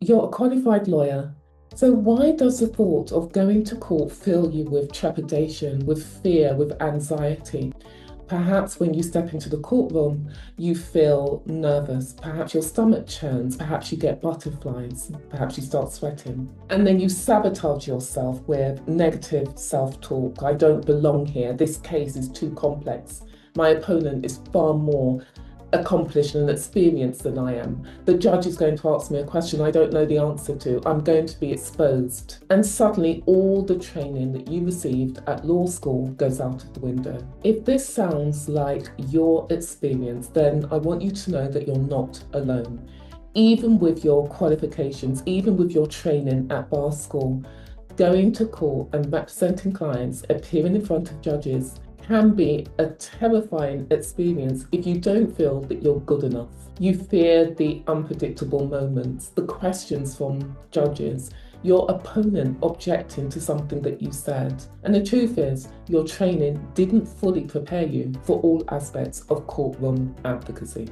You're a qualified lawyer. So why does the thought of going to court fill you with trepidation, with fear, with anxiety? Perhaps when you step into the courtroom, you feel nervous. Perhaps your stomach churns. Perhaps you get butterflies. Perhaps you start sweating. And then you sabotage yourself with negative self-talk. I don't belong here. This case is too complex. My opponent is far more accomplished and experienced than I am. The judge is going to ask me a question I don't know the answer to. I'm going to be exposed. And suddenly all the training that you received at law school goes out of the window. If this sounds like your experience, then I want you to know that you're not alone. Even with your qualifications, even with your training at bar school, going to court and representing clients, appearing in front of judges, can be a terrifying experience if you don't feel that you're good enough. You fear the unpredictable moments, the questions from judges, your opponent objecting to something that you said. And the truth is, your training didn't fully prepare you for all aspects of courtroom advocacy.